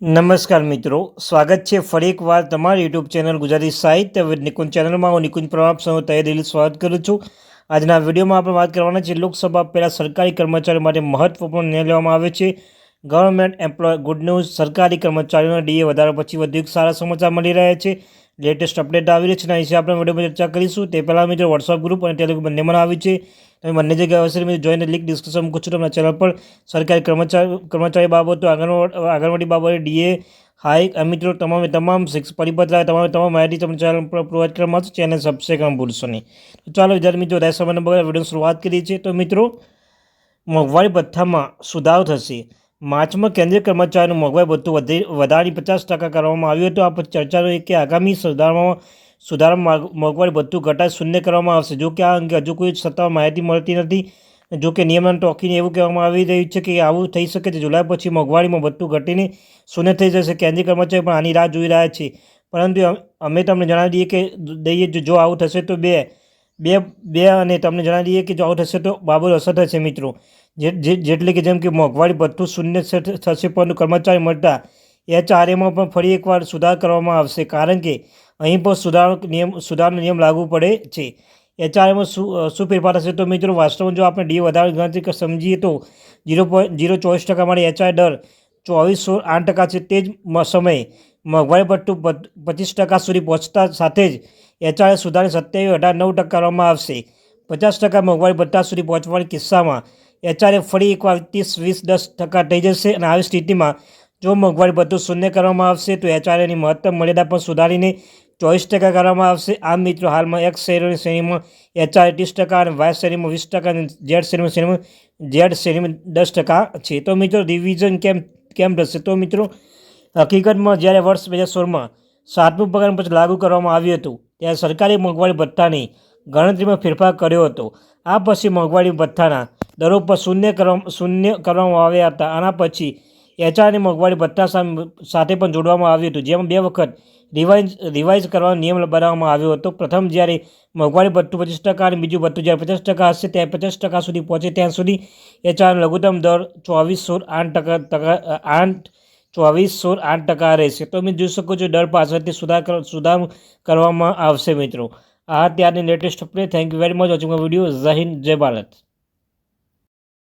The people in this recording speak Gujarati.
નમસ્કાર મિત્રો, સ્વાગત છે ફરી એકવાર તમારી યુટ્યુબ ચેનલ ગુજરાતી સાહિત્ય વિદ નિકુંજ ચેનલમાં. હું નિકુંજ પ્રભાપ સૌ તહે દિલથી સ્વાગત કરું છું. આજના વિડીયોમાં આપણે વાત કરવાના છે લોકસભા પહેલાં સરકારી કર્મચારીઓ માટે મહત્વપૂર્ણ નિર્ણય લેવામાં આવે છે. Government employ good news. સરકારી કર્મચારીઓના ડીએ વધારા પછી વધુ એક સારા સમાચાર મળી રહ્યા છે. લેટેસ્ટ અપડેટ આવી રહી છે અને વિશે આપણે વિડીયોમાં ચર્ચા કરીશું. તે પહેલાં મિત્રો વોટ્સઅપ ગ્રુપ અને ટેલિગ્રામ બંનેમાં આવી છે. તમે બંને જગ્યાએ અવશ્ય મિત્રો જોઈને લિંક ડિસ્કશન મૂકું છું. તમારા ચેનલ પર સરકારી કર્મચારી બાબતો, આંગણવાડી બાબતે, ડીએ હાઈક મિત્રો તમામ પરિપત્ર તમામ માહિતી તમને ચેનલ પર પ્રોવાઈડ કરવામાં આવશે. ચેનલ સબસ્ક્રાઈબ કરવાનું ભૂલશો નહીં. તો ચાલો વિદ્યાર્થી મિત્રો વધારે સમય બગડે વિડીયોની શરૂઆત કરીએ છીએ. તો મિત્રો મોંઘવારી ભથ્થામાં સુધારો થશે. માર્ચમાં કેન્દ્રીય કર્મચારીનું મોંઘવારી ભથ્થું વધારી 50% કરવામાં આવ્યું હતું. આ પછી ચર્ચાનો એક કે આગામી સુધારામાં મોંઘવારી ભથ્થું ઘટાડી શૂન્ય કરવામાં આવશે. જો કે આ અંગે હજુ કોઈ સત્તાવાર માહિતી મળતી નથી. જો કે નિયમન ટોકીને એવું કહેવામાં આવી રહ્યું છે કે આવું થઈ શકે છે. જુલાઈ પછી મોંઘવારીમાં ભથ્થું ઘટીને શૂન્ય થઈ જશે. કેન્દ્રીય કર્મચારી પણ આની રાહ જોઈ રહ્યા છે. પરંતુ અમે તમને જણાવી દઈએ કે જો આવું થશે તો અને તમને જણાવી દઈએ કે જો આવું થશે તો બાબત અસર થશે મિત્રો. જેટલે કે જેમ કે મોંઘવારી ભથ્થું શૂન્ય થશે પરંતુ કર્મચારી મળતા HRAમાં પણ ફરી એકવાર સુધાર કરવામાં આવશે. કારણ કે અહીં પણ સુધારનો નિયમ લાગુ પડે છે. HRAમાં શું ફેરફાર થશે તો મિત્રો વાસ્તવમાં જો આપણે ડી વધારાની ગણતરી સમજીએ તો 0.024% માટે HRA દર 24.8% છે. તે જ સમયે મોંઘવારી ભથ્થું 25% સુધી પહોંચતા સાથે જ HRA સુધારને 27.9% કરવામાં આવશે. 50% મોંઘવારી ભથ્થા સુધી પહોંચવાના કિસ્સામાં HRA ફરી એકવાર 30-20-10% થઈ જશે. અને આવી સ્થિતિમાં જો મોંઘવારી ભથ્થું શૂન્ય કરવામાં આવશે તો HRAની મહત્તમ મર્યાદા પણ સુધારીને 24% કરવામાં આવશે. આમ મિત્રો હાલમાં X શ્રેણીમાં HRA 30% અને Y શ્રેણીમાં 20% અને Z શ્રેણીમાં 10% છે. તો મિત્રો રિવિઝન કેમ થશે તો મિત્રો હકીકતમાં જ્યારે વર્ષ 2016માં 7મું પગાર પછી લાગુ કરવામાં આવ્યું હતું ત્યારે સરકારે મોંઘવારી ભથ્થાની ગણતરીમાં ફેરફાર કર્યો હતો. આ પછી મોંઘવારી ભથ્થાના દરો પર શૂન્ય કરવામાં આવ્યા હતા. આના પછી HRAને મોંઘવારી ભથ્થા સાથે પણ જોડવામાં આવ્યું હતું, જેમાં 2 વખત રિવાઇઝ કરવાનો નિયમ બનાવવામાં આવ્યો હતો. પ્રથમ જ્યારે મોંઘવારી ભથ્થું 25% અને બીજું ભથ્થું જ્યારે 50% હશે ત્યારે 50% સુધી પહોંચે ત્યાં સુધી HRAનો લઘુત્તમ દર 24.8% રહેશે. તો તમે જોઈ શકો છો દર પાછળથી સુધાર કરવામાં આવશે મિત્રો. આ ત્યારની latest update. Thank you very much watching my video. જય હિન્દ, જય ભારત.